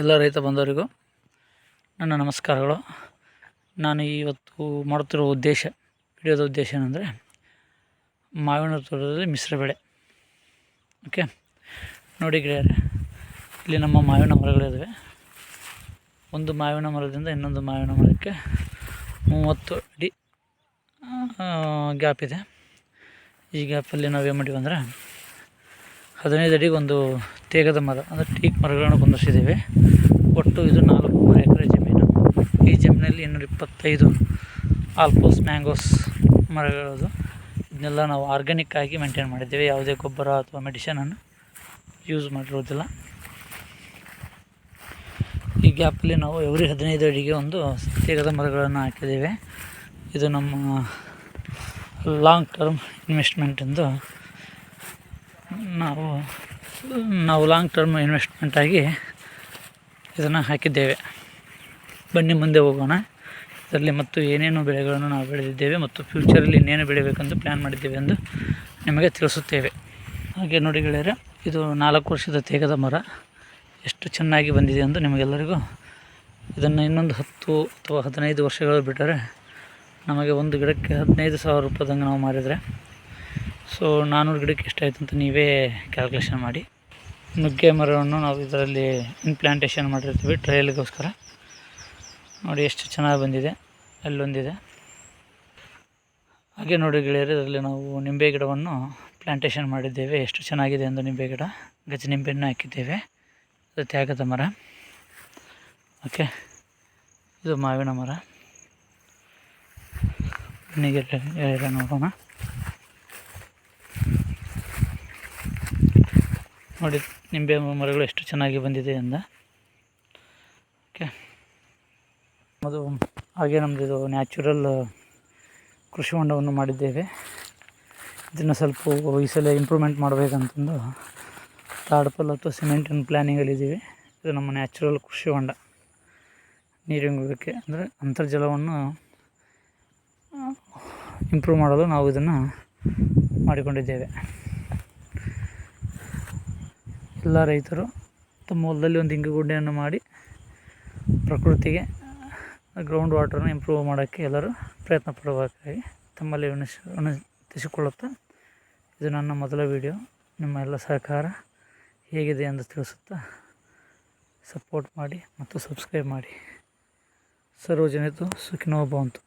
ಎಲ್ಲ ರೈತ ಬಂದವರಿಗೂ ನನ್ನ ನಮಸ್ಕಾರಗಳು. ನಾನು ಇವತ್ತು ಮಾಡುತ್ತಿರುವ ವಿಡಿಯೋದ ಉದ್ದೇಶ ಏನಂದರೆ ಮಾವಿನ ತೋಟದಲ್ಲಿ ಮಿಶ್ರ ಬೆಳೆ. ಓಕೆ, ನೋಡಿ ಗೆಳೆಯರೆ, ಇಲ್ಲಿ ನಮ್ಮ ಮಾವಿನ ಮರಗಳಿದ್ದಾವೆ. ಒಂದು ಮಾವಿನ ಮರದಿಂದ ಇನ್ನೊಂದು ಮಾವಿನ ಮರಕ್ಕೆ 30 ಅಡಿ ಗ್ಯಾಪ್ ಇದೆ. ಈ ಗ್ಯಾಪಲ್ಲಿ ನಾವೇನು ಮಾಡಿವಿ ಅಂದರೆ 15 ಅಡಿಗೆ ಒಂದು ತೇಗದ ಮರ ಅಂದರೆ ಟೀಕ್ ಮರಗಳನ್ನು ಹೊಂದಿಸಿದ್ದೇವೆ. ಒಟ್ಟು ಇದು 4 ಎಕರೆ ಜಮೀನು. ಈ ಜಮೀನಲ್ಲಿ 225 ಆಲ್ಪೋಸ್ ಮ್ಯಾಂಗೋಸ್ ಮರಗಳದು. ಇದನ್ನೆಲ್ಲ ನಾವು ಆರ್ಗ್ಯಾನಿಕ್ ಆಗಿ ಮೇಂಟೈನ್ ಮಾಡಿದ್ದೇವೆ. ಯಾವುದೇ ಗೊಬ್ಬರ ಅಥವಾ ಮೆಡಿಷನನ್ನು ಯೂಸ್ ಮಾಡಿರೋದಿಲ್ಲ. ಈ ಗ್ಯಾಪಲ್ಲಿ ನಾವು ಎವ್ರಿ 15 ಅಡಿಗೆ ಒಂದು ತೇಗದ ಮರಗಳನ್ನು ಹಾಕಿದ್ದೇವೆ. ಇದು ನಮ್ಮ ಲಾಂಗ್ ಟರ್ಮ್ ಇನ್ವೆಸ್ಟ್ಮೆಂಟ್ ಎಂದು ನಾವು ಲಾಂಗ್ ಟರ್ಮ್ ಇನ್ವೆಸ್ಟ್ಮೆಂಟಾಗಿ ಇದನ್ನು ಹಾಕಿದ್ದೇವೆ. ಬನ್ನಿ ಮುಂದೆ ಹೋಗೋಣ. ಇದರಲ್ಲಿ ಮತ್ತು ಏನೇನು ಬೆಳೆಗಳನ್ನು ನಾವು ಬೆಳೆದಿದ್ದೇವೆ ಮತ್ತು ಫ್ಯೂಚರಲ್ಲಿ ಇನ್ನೇನು ಬೆಳಿಬೇಕೆಂದು ಪ್ಲ್ಯಾನ್ ಮಾಡಿದ್ದೇವೆ ಎಂದು ನಿಮಗೆ ತಿಳಿಸುತ್ತೇವೆ. ಹಾಗೆ ನೋಡಿ ಗೆಳೆಯರೆ, ಇದು 4 ವರ್ಷದ ತೇಗದ ಮರ ಎಷ್ಟು ಚೆನ್ನಾಗಿ ಬಂದಿದೆ ಎಂದು ನಿಮಗೆಲ್ಲರಿಗೂ. ಇದನ್ನು ಇನ್ನೊಂದು 10 ಅಥವಾ 15 ವರ್ಷಗಳು ಬಿಟ್ಟರೆ ನಮಗೆ ಒಂದು ಗಿಡಕ್ಕೆ 15,000 ರೂಪಾಯಿದಂಗೆ ನಾವು ಮಾರಿದರೆ, ಸೊ 400 ಗಿಡಕ್ಕೆ ಎಷ್ಟಾಯಿತು ಅಂತ ನೀವೇ ಕ್ಯಾಲ್ಕುಲೇಷನ್ ಮಾಡಿ. ನುಗ್ಗೆ ಮರವನ್ನು ನಾವು ಇದರಲ್ಲಿ ಇನ್ಪ್ಲಾಂಟೇಷನ್ ಮಾಡಿರ್ತೀವಿ ಟ್ರಯಲ್ಗೋಸ್ಕರ. ನೋಡಿ ಎಷ್ಟು ಚೆನ್ನಾಗಿ ಬಂದಿದೆ, ಅಲ್ಲೊಂದಿದೆ. ಹಾಗೆ ನೋಡಿ ಗೆಳೆಯರೆ, ಇದರಲ್ಲಿ ನಾವು ನಿಂಬೆ ಗಿಡವನ್ನು ಪ್ಲಾಂಟೇಷನ್ ಮಾಡಿದ್ದೇವೆ. ಎಷ್ಟು ಚೆನ್ನಾಗಿದೆ ಎಂದು ನಿಂಬೆ ಗಿಡ, ಗಜ ನಿಂಬೆಯನ್ನು ಹಾಕಿದ್ದೇವೆ. ಇದು ತ್ಯಾಗದ ಮರ. ಓಕೆ, ಇದು ಮಾವಿನ ಮರ. ಗೆಳೆಯರೆ ನೋಡೋಣ. ನೋಡಿ ನಿಂಬೆ ಮರಗಳು ಎಷ್ಟು ಚೆನ್ನಾಗಿ ಬಂದಿದೆ ಎಂದ. ಓಕೆ, ಅದು ಹಾಗೆ ನಮ್ಮದು ಇದು ನ್ಯಾಚುರಲ್ ಕೃಷಿ ಹೊಂಡವನ್ನು ಮಾಡಿದ್ದೇವೆ. ಇದನ್ನು ಸ್ವಲ್ಪ ಈ ಸಲ ಇಂಪ್ರೂವ್ಮೆಂಟ್ ಮಾಡಬೇಕಂತಂದು ತಾಡ್ಪಲ್ ಅಥವಾ ಸಿಮೆಂಟಿನ ಪ್ಲ್ಯಾನಿಂಗಲ್ಲಿದ್ದೀವಿ. ಇದು ನಮ್ಮ ನ್ಯಾಚುರಲ್ ಕೃಷಿ ಹೊಂಡ. ನೀರಿಂಗುವಿಕೆ ಅಂದರೆ ಅಂತರ್ಜಲವನ್ನು ಇಂಪ್ರೂವ್ ಮಾಡಲು ನಾವು ಇದನ್ನು ಮಾಡಿಕೊಂಡಿದ್ದೇವೆ. ಎಲ್ಲ ರೈತರು ತಮ್ಮ ಹೊಲದಲ್ಲಿ ಒಂದು ಇಂಗುಗುಂಡಿಯನ್ನು ಮಾಡಿ ಪ್ರಕೃತಿಗೆ ಗ್ರೌಂಡ್ ವಾಟರನ್ನು ಇಂಪ್ರೂವ್ ಮಾಡೋಕ್ಕೆ ಎಲ್ಲರೂ ಪ್ರಯತ್ನ ಪಡಬೇಕಾಗಿ ತಮ್ಮಲ್ಲಿ ವಿನಂತಿಸಿಕೊಳ್ಳುತ್ತಾ, ಇದು ನನ್ನ ಮೊದಲ ವಿಡಿಯೋ. ನಿಮ್ಮ ಎಲ್ಲ ಸಹಕಾರ ಹೇಗಿದೆ ಎಂದು ತಿಳಿಸುತ್ತಾ ಸಪೋರ್ಟ್ ಮಾಡಿ ಮತ್ತು ಸಬ್ಸ್ಕ್ರೈಬ್ ಮಾಡಿ. ಸರ್ವಜನಿತು ಸುಖಿನೋ ಭವಂತು.